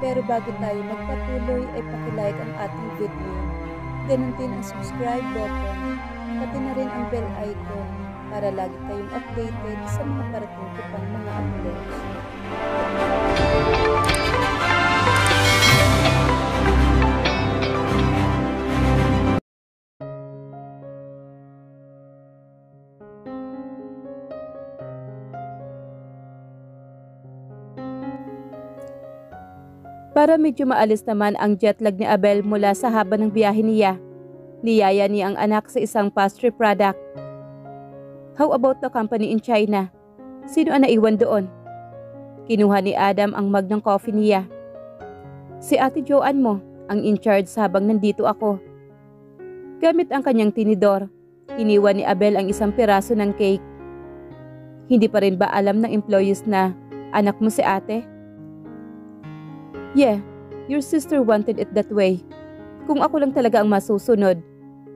Pero bago tayo magpatuloy ay pakilike ang ating video. Ganun din ang subscribe button, pati na rin ang bell icon para lagi tayong updated sa mga parating ko pang mga uploads. Para medyo maalis naman ang jetlag ni Abel mula sa haba ng biyahe niya, niyaya niya ang anak sa isang pastry product. How about the company in China? Sino ang naiwan doon? Kinuha ni Adam ang mug ng coffee niya. Si Ate Joanne mo ang in charge habang nandito ako. Gamit ang kanyang tinidor, iniwan ni Abel ang isang piraso ng cake. Hindi pa rin ba alam ng employees na anak mo si ate? Yeah, your sister wanted it that way. Kung ako lang talaga ang masusunod,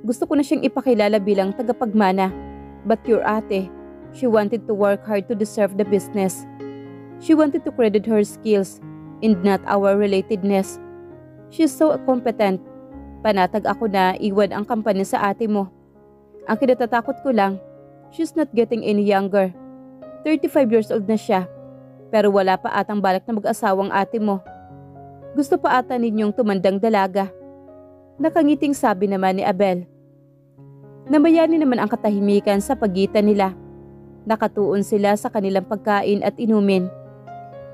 gusto ko na siyang ipakilala bilang tagapagmana. But your ate, she wanted to work hard to deserve the business. She wanted to credit her skills and not our relatedness. She's so competent. Panatag ako na iwan ang company sa ate mo. Ang kinatatakot ko lang, she's not getting any younger. 35 years old na siya, pero wala pa atang balak na mag-asawang ate mo. Gusto pa ata ninyong tumandang dalaga. Nakangiting sabi naman ni Abel. Nabayani naman ang katahimikan sa pagitan nila. Nakatuon sila sa kanilang pagkain at inumin.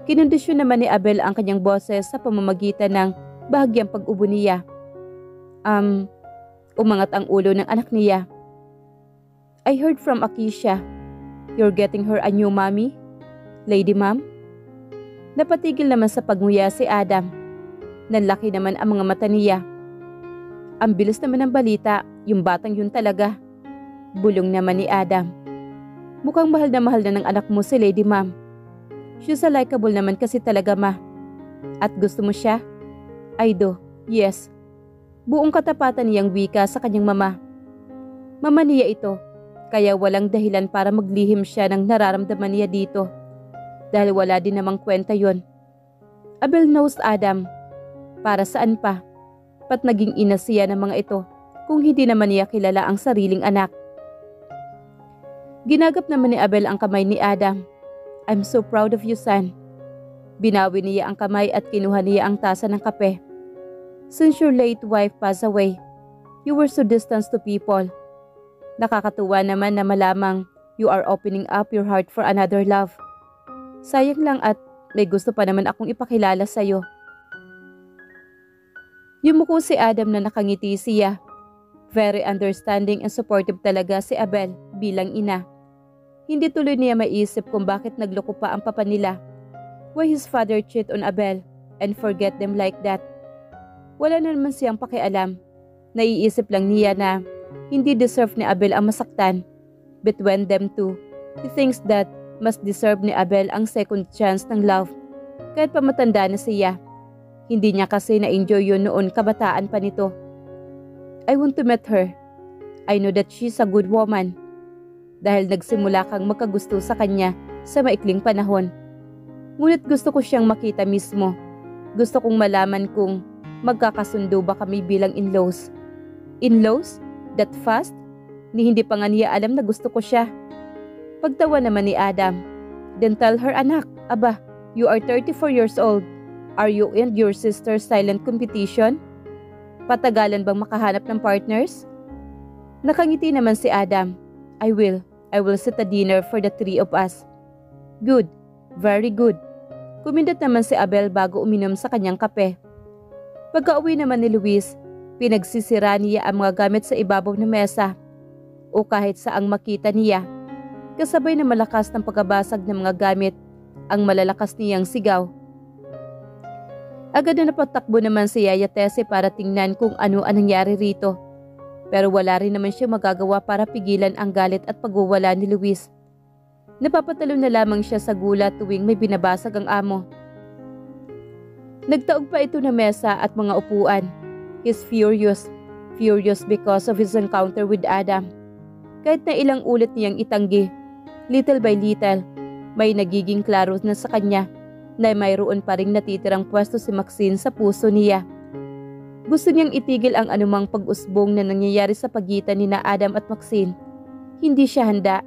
Kinondisyon naman ni Abel ang kanyang boses sa pamamagitan ng bahagyang pag-ubo niya. Umangat ang ulo ng anak niya. I heard from Akisha. You're getting her a new mommy? Lady Ma'am? Napatigil naman sa pagnguya si Adam. Nanlaki naman ang mga mata niya. Ang bilis naman ng balita, yung batang yun talaga. Bulong naman ni Adam. Mukhang mahal na ng anak mo si Lady Ma'am. She's a likable naman kasi talaga ma. At gusto mo siya? I do, yes. Buong katapatan niyang wika sa kanyang mama. Mama niya ito, kaya walang dahilan para maglihim siya ng nararamdaman niya dito. Dahil wala din namang kwenta yon. Abel knows Adam. Para saan pa? Pat naging ina siya ng mga ito kung hindi naman niya kilala ang sariling anak. Ginagap naman ni Abel ang kamay ni Adam. I'm so proud of you, son. Binawi niya ang kamay at kinuha niya ang tasa ng kape. Since your late wife passed away, you were so distant to people. Nakakatuwa naman na malamang you are opening up your heart for another love. Sayang lang at may gusto pa naman akong ipakilala sa'yo. Yumuko si Adam na nakangiti siya. Very understanding and supportive talaga si Abel bilang ina. Hindi tuloy niya maisip kung bakit nagloko pa ang papa nila. Why his father cheat on Abel and forget them like that. Wala na naman siyang pakialam. Naiisip lang niya na hindi deserve ni Abel ang masaktan. Between them two, he thinks that mas deserve ni Abel ang second chance ng love. Kahit pa matanda na siya. Hindi niya kasi na-enjoy yun noon kabataan pa nito. I want to meet her. I know that she's a good woman. Dahil nagsimula kang magkagusto sa kanya sa maikling panahon. Ngunit gusto ko siyang makita mismo. Gusto kong malaman kung magkakasundo ba kami bilang in-laws. In-laws? That fast? Ni hindi pa nga niya alam na gusto ko siya. Pagtawa naman ni Adam. Then tell her, anak, aba, you are 34 years old. Are you and your sister silent competition? Patagalan bang makahanap ng partners? Nakangiti naman si Adam. I will set a dinner for the three of us. Good, very good. Kumindot naman si Abel bago uminom sa kanyang kape. Pagka-uwi naman ni Luis, pinagsisira niya ang mga gamit sa ibabaw ng mesa o kahit saang makita niya. Kasabay na malakas ng pagkabasag ng mga gamit ang malalakas niyang sigaw. Agad na napatakbo naman si Yaya Tessie para tingnan kung ano ang nangyari rito. Pero wala rin naman siya magagawa para pigilan ang galit at pagwawala ni Luis. Napapatalo na lamang siya sa gulat tuwing may binabasag ang amo. Nagtaog pa ito na mesa at mga upuan. He's furious because of his encounter with Adam. Kahit na ilang ulit niyang itanggi, little by little, may nagiging klaro na sa kanya na mayroon pa ring natitirang pwesto si Maxine sa puso niya. Gusto niyang itigil ang anumang pag-usbong na nangyayari sa pagitan ni Adam at Maxine. Hindi siya handa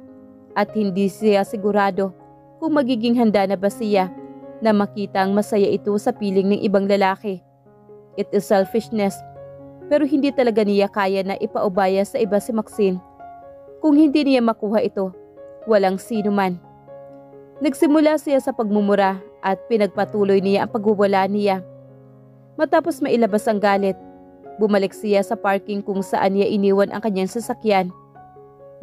at hindi siya sigurado kung magiging handa na ba siya na makitang masaya ito sa piling ng ibang lalaki. It is selfishness, pero hindi talaga niya kaya na ipaubaya sa iba si Maxine. Kung hindi niya makuha ito, walang sino man. Nagsimula siya sa pagmumura at pinagpatuloy niya ang pagwawala niya. Matapos mailabas ang galit, bumalik siya sa parking kung saan niya iniwan ang kanyang sasakyan.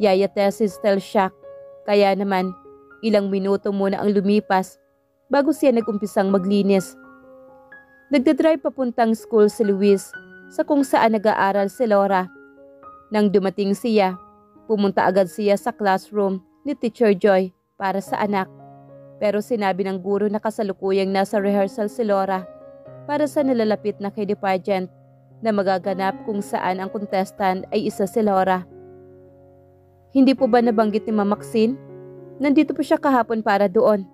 Yaya Tess is still shocked, kaya naman ilang minuto muna ang lumipas bago siya nagumpisang maglinis. Nagdadrive papuntang school si Luis sa kung saan nag-aaral si Laura. Nang dumating siya, pumunta agad siya sa classroom ni Teacher Joy para sa anak. Pero sinabi ng guro na kasalukuyang nasa rehearsal si Laura para sa nalalapit na kiddie pageant na magaganap kung saan ang contestant ay isa si Laura. Hindi po ba nabanggit ni Ma'am Maxine? Nandito po siya kahapon para doon.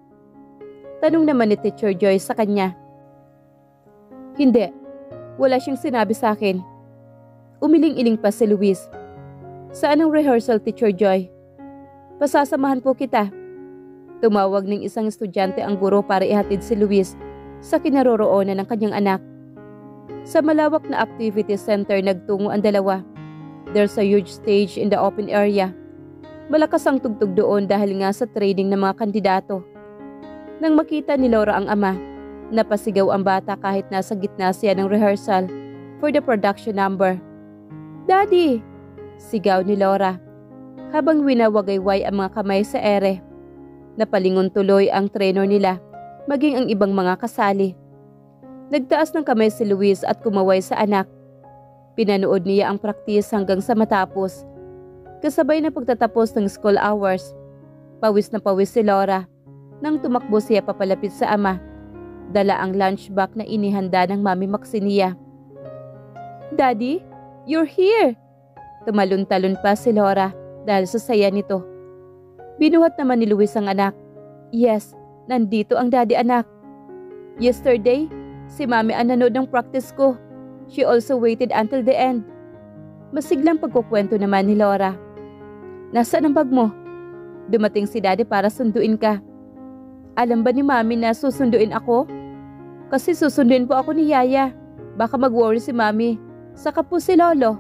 Tanong naman ni Teacher Joy sa kanya. Hindi, wala siyang sinabi sa akin. Umiling-iling pa si Luis. Saan ang rehearsal, Teacher Joy? Pasasamahan po kita. Tumawag ng isang estudyante ang guro para ihatid si Luis sa kinaroroonan ng kanyang anak. Sa malawak na activity center nagtungo ang dalawa. There's a huge stage in the open area. Malakas ang tugtog doon dahil nga sa training ng mga kandidato. Nang makita ni Laura ang ama, napasigaw ang bata kahit nasa gitna siya ng rehearsal for the production number. Daddy! Sigaw ni Laura habang winawagayway ang mga kamay sa ere. Napalingon tuloy ang trainer nila, maging ang ibang mga kasali. Nagtaas ng kamay si Luis at kumaway sa anak. Pinanood niya ang praktis hanggang sa matapos. Kasabay na pagtatapos ng school hours, pawis na pawis si Laura nang tumakbo siya papalapit sa ama. Dala ang lunchbox na inihanda ng Mami Maxine. Daddy, you're here! Tumalon-talon pa si Laura dahil sa saya nito. Binuhat naman ni Luis ang anak. Yes, nandito ang daddy anak. Yesterday, si Mami ang nanood ng practice ko. She also waited until the end. Masiglang pagkukwento naman ni Laura. Nasaan ang bag mo? Dumating si daddy para sunduin ka. Alam ba ni Mami na susunduin ako? Kasi susunduin po ako ni Yaya. Baka mag-worry si Mami. Saka po si Lolo.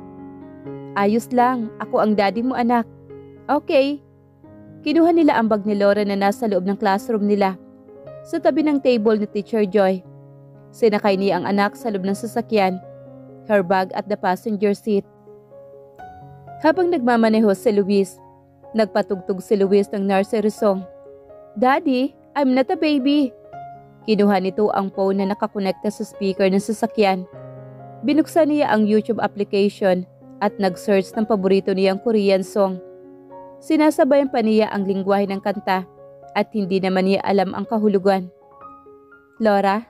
Ayos lang, ako ang daddy mo anak. Okay. Kinuha nila ang bag ni Laura na nasa loob ng classroom nila. Sa tabi ng table ni Teacher Joy. Sinakay niya ang anak sa loob ng sasakyan. Her bag at the passenger seat. Habang nagmamaneho si Luis, nagpatugtog si Luis ng nursery song. Daddy, I'm not a baby. Kinuha nito ang phone na nakakonekta sa speaker ng sasakyan. Binuksan niya ang YouTube application at nag-search ng paborito niyang Korean song. Sinasabayan pa niya ang lingwahe ng kanta at hindi naman niya alam ang kahulugan. Laura,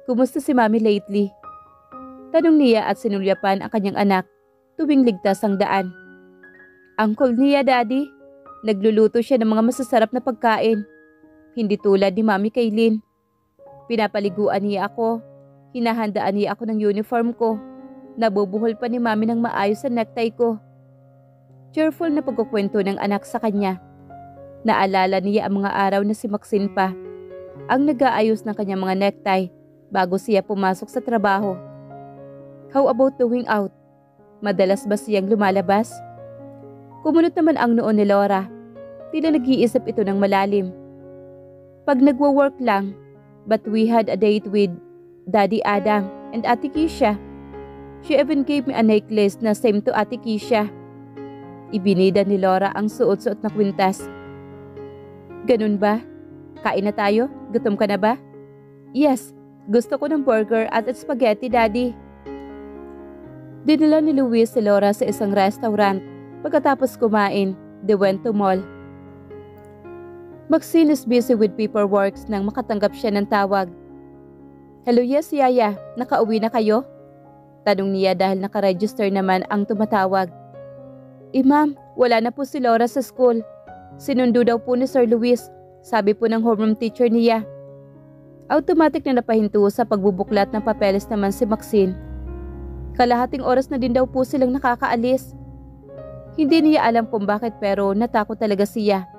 kumusta si Mami lately? Tanong niya at sinulyapan ang kanyang anak tuwing ligtas ang daan. Uncle niya, Daddy. Nagluluto siya ng mga masasarap na pagkain. Hindi tulad ni Mami Kaylin. Pinapaliguan niya ako. Hinahandaan niya ako ng uniform ko. Nabubuhol pa ni Mami ng maayos sa necktie ko. Cheerful na pagkukwento ng anak sa kanya. Naalala niya ang mga araw na si Maxine pa ang nag-aayos ng kanyang mga necktie bago siya pumasok sa trabaho. How about going out? Madalas ba siyang lumalabas? Kumunot naman ang noon ni Laura. Tila nag-iisip ito ng malalim. Pag nagwo-work lang, but we had a date with Daddy Adam and Ate Keisha. She even gave me a necklace na same to Ate Keisha. Ibinida ni Laura ang suot-suot na kwintas. Ganun ba? Kain na tayo? Gutom ka na ba? Yes, gusto ko ng burger at spaghetti, Daddy. Dinala ni Luis si Laura sa isang restaurant. Pagkatapos kumain, they went to mall. Maxine is busy with paperwork nang makatanggap siya ng tawag. Hello, yes, Yaya. Nakauwi na kayo? Tanong niya dahil nakaregister naman ang tumatawag. Ma'am, wala na po si Laura sa school. Sinundo daw po ni Sir Luis. Sabi po ng homeroom teacher niya. Automatic na napahinto sa pagbubuklat ng papeles naman si Maxine. Kalahating oras na din daw po silang nakakaalis. Hindi niya alam kung bakit pero natakot talaga siya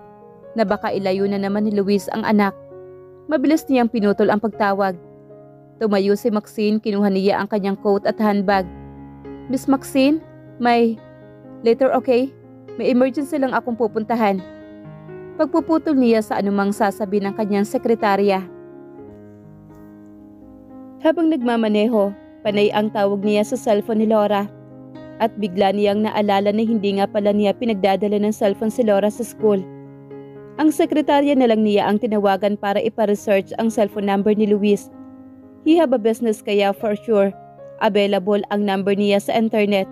na baka ilayo na naman ni Luis ang anak. Mabilis niyang pinutol ang pagtawag. Tumayo si Maxine, kinuha niya ang kanyang coat at handbag. Miss Maxine, later okay? May emergency lang akong pupuntahan. Pagpuputol niya sa anumang sasabi ng kanyang sekretarya. Habang nagmamaneho, panay ang tawag niya sa cellphone ni Laura. At bigla niyang naalala na hindi nga pala niya pinagdadala ng cellphone si Laura sa school. Ang sekretarya na lang niya ang tinawagan para ipa-research ang cellphone number ni Luis. He have a business kaya for sure, available ang number niya sa internet.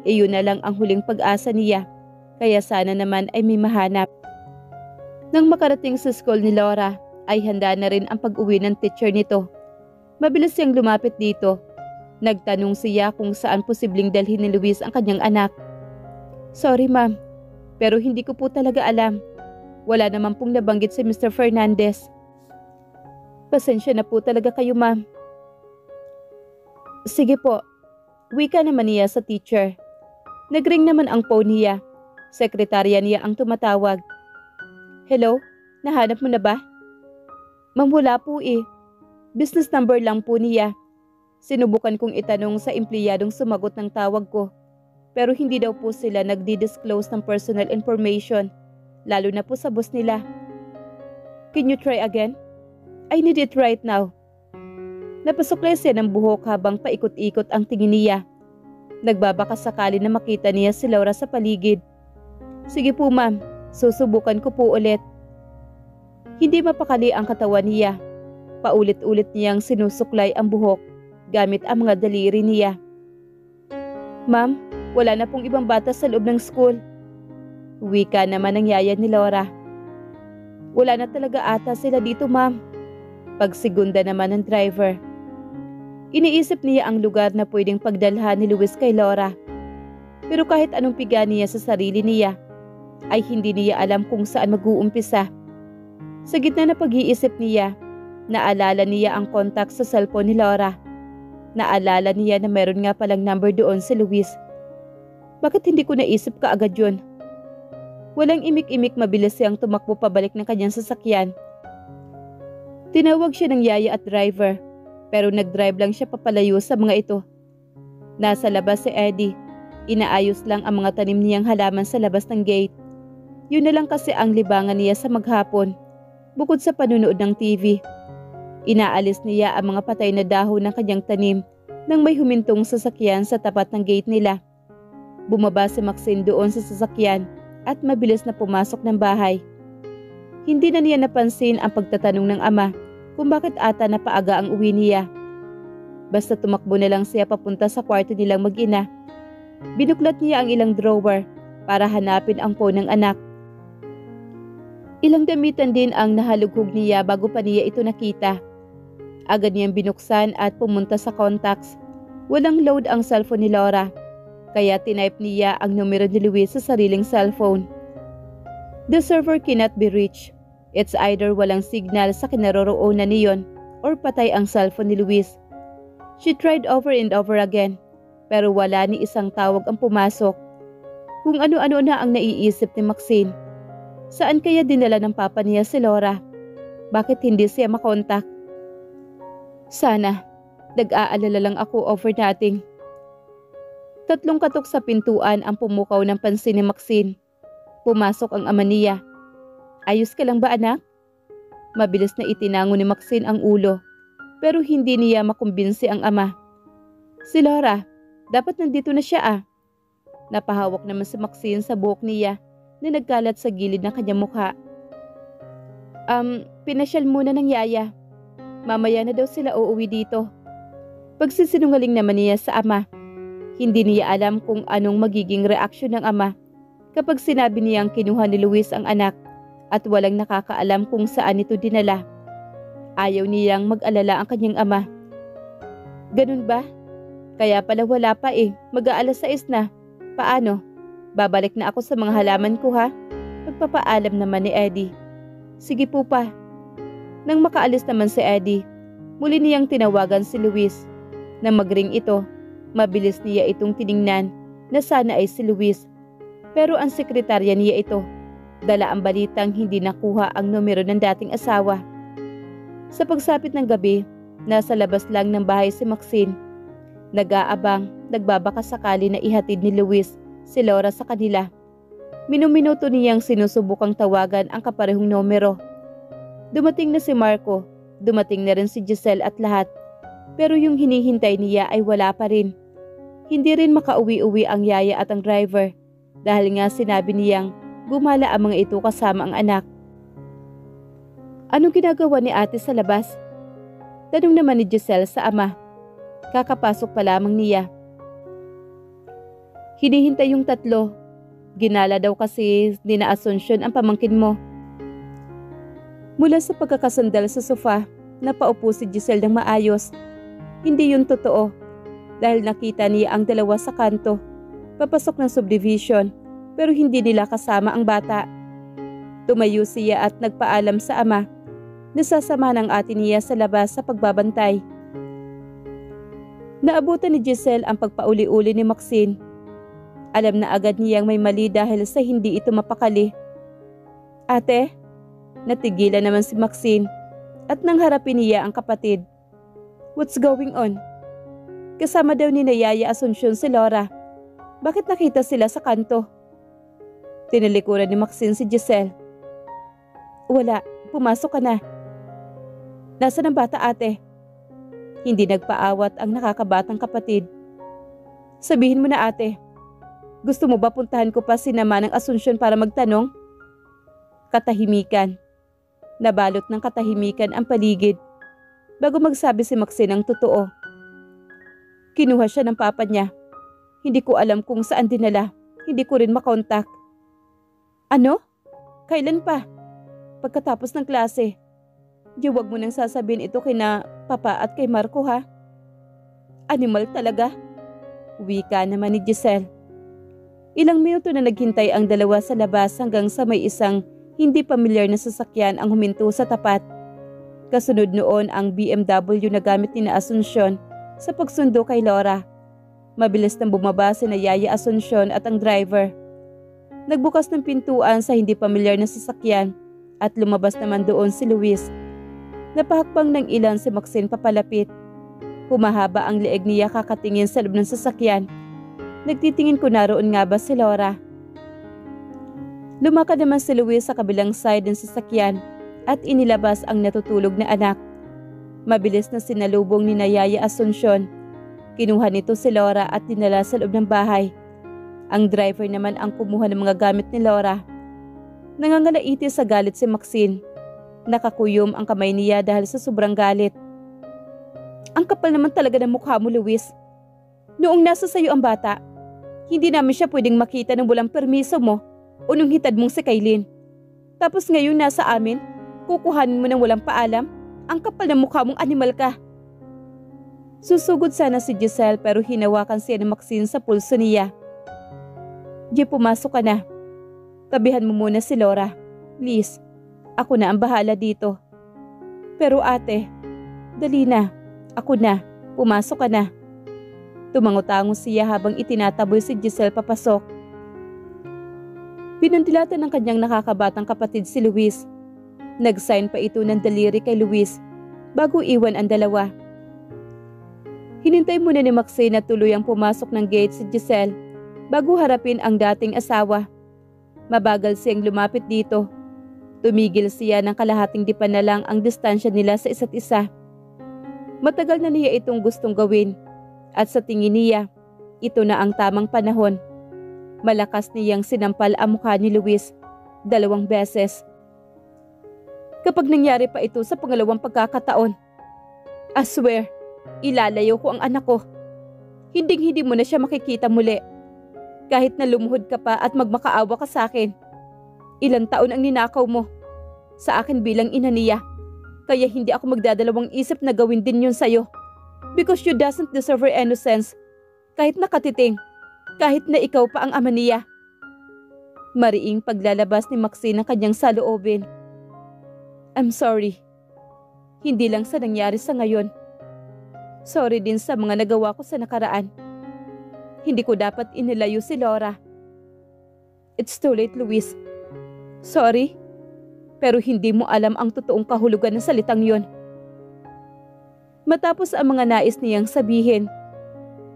Iyon na lang ang huling pag-asa niya, kaya sana naman ay may mahanap. Nang makarating sa school ni Laura, ay handa na rin ang pag-uwi ng teacher nito. Mabilis siyang lumapit dito. Nagtanong siya kung saan posibleng dalhin ni Luis ang kanyang anak. Sorry ma'am, pero hindi ko po talaga alam. Wala naman pong nabanggit si Mr. Fernandez. Pasensya na po talaga kayo ma'am. Sige po, wika naman niya sa teacher. Nagring naman ang phone niya. Sekretarya niya ang tumatawag. Hello, nahanap mo na ba? Ma'am, wala po eh. Business number lang po niya. Sinubukan kong itanong sa empleyadong sumagot ng tawag ko. Pero hindi daw po sila nagdi-disclose ng personal information, lalo na po sa boss nila. Can you try again? I need it right now. Napasukles siya ng buhok habang paikot-ikot ang tingin niya. Nagbabaka sakali na makita niya si Laura sa paligid. Sige po ma'am, susubukan ko po ulit. Hindi mapakali ang katawan niya. Paulit-ulit niyang sinusuklay ang buhok gamit ang mga daliri niya. Ma'am, wala na pong ibang bata sa loob ng school. Wika naman ang yaya ni Laura. Wala na talaga ata sila dito ma'am. Pagsigunda naman ng driver. Iniisip niya ang lugar na pwedeng pagdalhan ni Luis kay Laura. Pero kahit anong piga niya sa sarili niya, ay hindi niya alam kung saan mag-uumpisa. Sa gitna na pag-iisip niya, naalala niya ang contact sa cellphone ni Laura. Naalala niya na meron nga palang number doon si Luis. Bakit hindi ko naisip kaagad yun? Walang imik-imik, mabilis siyang tumakbo pabalik ng kanyang sasakyan. Tinawag siya ng yaya at driver, pero nag-drive lang siya papalayo sa mga ito. Nasa labas si Eddie. Inaayos lang ang mga tanim niyang halaman sa labas ng gate. Yun na lang kasi ang libangan niya sa maghapon, bukod sa panunood ng TV. Inaalis niya ang mga patay na dahon ng kanyang tanim nang may humintong sasakyan sa tapat ng gate nila. Bumaba si Maxine doon sa sasakyan at mabilis na pumasok ng bahay. Hindi na niya napansin ang pagtatanong ng ama kung bakit ata napaaga ang uwi niya. Basta tumakbo na lang siya papunta sa kwarto nilang mag-ina. Binuklat niya ang ilang drawer para hanapin ang phone ng anak. Ilang damitan din ang nahalughog niya bago pa niya ito nakita. Agad niyang binuksan at pumunta sa contacts. Walang load ang cellphone ni Laura, kaya tinype niya ang numero ni Luis sa sariling cellphone. The server cannot be reached. It's either walang signal sa kinaroroonan niyon or patay ang cellphone ni Luis. She tried over and over again, pero wala ni isang tawag ang pumasok. Kung ano-ano na ang naiisip ni Maxine. Saan kaya dinala ng papa niya si Laura? Bakit hindi siya makontak? Sana, nag-aalala lang ako over nothing. 3 katok sa pintuan ang pumukaw ng pansin ni Maxine. Pumasok ang ama niya. Ayos ka lang ba anak? Mabilis na itinango ni Maxine ang ulo, pero hindi niya makumbinsi ang ama. Si Laura, dapat nandito na siya ah. Napahawak naman si Maxine sa buhok niya na nagkalat sa gilid ng kanyang mukha. Pinasyal muna ng yaya. Mamaya na daw sila uuwi dito. Pagsisinungaling naman niya sa ama. Hindi niya alam kung anong magiging reaksyon ng ama kapag sinabi niyang kinuha ni Luis ang anak at walang nakakaalam kung saan ito dinala. Ayaw niyang mag-alala ang kanyang ama. Ganun ba? Kaya pala wala pa eh. Mag-aalas 6 na. Paano? Babalik na ako sa mga halaman ko ha? Pagpapaalam naman ni Eddie. Sige po pa. Nang makaalis naman si Eddie, Muli niyang tinawagan si Luis. Nang mag-ring ito, mabilis niya itong tiningnan na sana ay si Luis. Pero ang sekretarya niya ito. Dala ang balitang hindi nakuha ang numero ng dating asawa. Sa pagsapit ng gabi, nasa labas lang ng bahay si Maxine. Nag-aabang, nagbabaka sakali na ihatid ni Luis si Laura sa kanila. Minuminuto niyang sinusubukang tawagan ang kaparehong numero. Dumating na si Marco, dumating na rin si Giselle at lahat. Pero yung hinihintay niya ay wala pa rin. Hindi rin makauwi-uwi ang yaya at ang driver dahil nga sinabi niyang gumala ang mga ito kasama ang anak. Anong ginagawa ni ate sa labas? Tanong naman ni Giselle sa ama. Kakapasok pa lamang niya. Hinihintay yung tatlo. Ginala daw kasi ni na Asuncion ang pamangkin mo. Mula sa pagkakasandal sa sofa, napaupo si Giselle ng maayos. Hindi yun totoo dahil nakita niya ang dalawa sa kanto. Papasok ng subdivision pero hindi nila kasama ang bata. Tumayo siya at nagpaalam sa ama. Nasasama ng ate niya sa labas sa pagbabantay. Naabutan ni Giselle ang pagpauli-uli ni Maxine. Alam na agad niyang may mali dahil sa hindi ito mapakali. Ate, natigilan naman si Maxine at nang harapin niya ang kapatid. What's going on? Kasama daw ni Yaya Asuncion si Laura. Bakit nakita sila sa kanto? Tinalikuran ni Maxine si Giselle. Wala, pumasok ka na. Nasaan ang bata ate? Hindi nagpaawat ang nakakabatang kapatid. Sabihin mo na ate. Gusto mo ba puntahan ko pa si Manang Asuncion para magtanong? Katahimikan. Nabalot ng katahimikan ang paligid. Bago magsabi si Maxine ang totoo. Kinuha siya ng papa niya. Hindi ko alam kung saan dinala. Hindi ko rin makontak. Ano? Kailan pa? Pagkatapos ng klase. Di wag mo nang sasabihin ito kina papa at kay Marco ha. Animal talaga. Wika naman ni Giselle. Ilang minuto na naghintay ang dalawa sa labas hanggang sa may isang hindi pamilyar na sasakyan ang huminto sa tapat. Kasunod noon ang BMW na gamit ni na Asuncion sa pagsundo kay Laura. Mabilis nang bumaba si na Yaya Asuncion at ang driver. Nagbukas ng pintuan sa hindi pamilyar na sasakyan at lumabas naman doon si Luis. Napahakbang ng ilan si Maxine papalapit. Humahaba ang leeg niya kakatingin sa loob ng sasakyan. Nagtitingin kung naroon nga ba si Laura. Lumakad naman si Luis sa kabilang side ng sasakyan at inilabas ang natutulog na anak. Mabilis na sinalubong ni Yaya Asuncion. Kinuha nito si Laura at dinala sa loob ng bahay. Ang driver naman ang kumuha ng mga gamit ni Laura. Nangangalaiti sa galit si Maxine. Nakakuyom ang kamay niya dahil sa sobrang galit. Ang kapal naman talaga ng mukha mo, Luis. Noong nasa sayo ang bata, hindi namin siya pwedeng makita ng walang permiso mo o nung hitad mong si Kailin. Tapos ngayon nasa amin, kukuhanin mo ng walang paalam. Ang kapal ng mukha mong animal ka. Susugod sana si Giselle pero hinawakan siya ni Maxine sa pulso niya. Di pumasok ka na. Tabihan mo muna si Laura. Please. Ako na ang bahala dito. Pero ate, dali na. Ako na. Pumasok ka na. Tumango-tango siya habang itinataboy si Giselle papasok. Pinandilatan ng kanyang nakakabatang kapatid si Luis. Nag-sign pa ito ng daliri kay Luis bago iwan ang dalawa. Hinintay muna ni Maxine na tuluyang pumasok ng gate si Giselle bago harapin ang dating asawa. Mabagal siyang lumapit dito. Tumigil siya ng kalahating dipan na lang ang distansya nila sa isa't isa. Matagal na niya itong gustong gawin at sa tingin niya, ito na ang tamang panahon. Malakas niyang sinampal ang mukha ni Luis 2 beses. Kapag nangyari pa ito sa pangalawang pagkakataon, I swear, ilalayo ko ang anak ko. Hinding-hindi mo na siya makikita muli. Kahit na lumuhod ka pa at magmakaawa ka sa akin. Ilang taon ang ninakaw mo sa akin bilang ina niya. Kaya hindi ako magdadalawang isip na gawin din yun sa'yo. Because you doesn't deserve her innocence. Kahit nakatiting. Kahit na ikaw pa ang ama niya. Mariing paglalabas ni Maxine ng kanyang saloobin. I'm sorry. Hindi lang sa nangyari sa ngayon. Sorry din sa mga nagawa ko sa nakaraan. Hindi ko dapat inilayo si Laura. It's too late, Luis. Sorry, pero hindi mo alam ang totoong kahulugan ng salitang yon. Matapos ang mga nais niyang sabihin,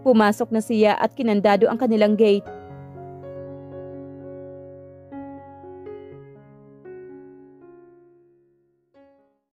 pumasok na siya at kinandado ang kanilang gate.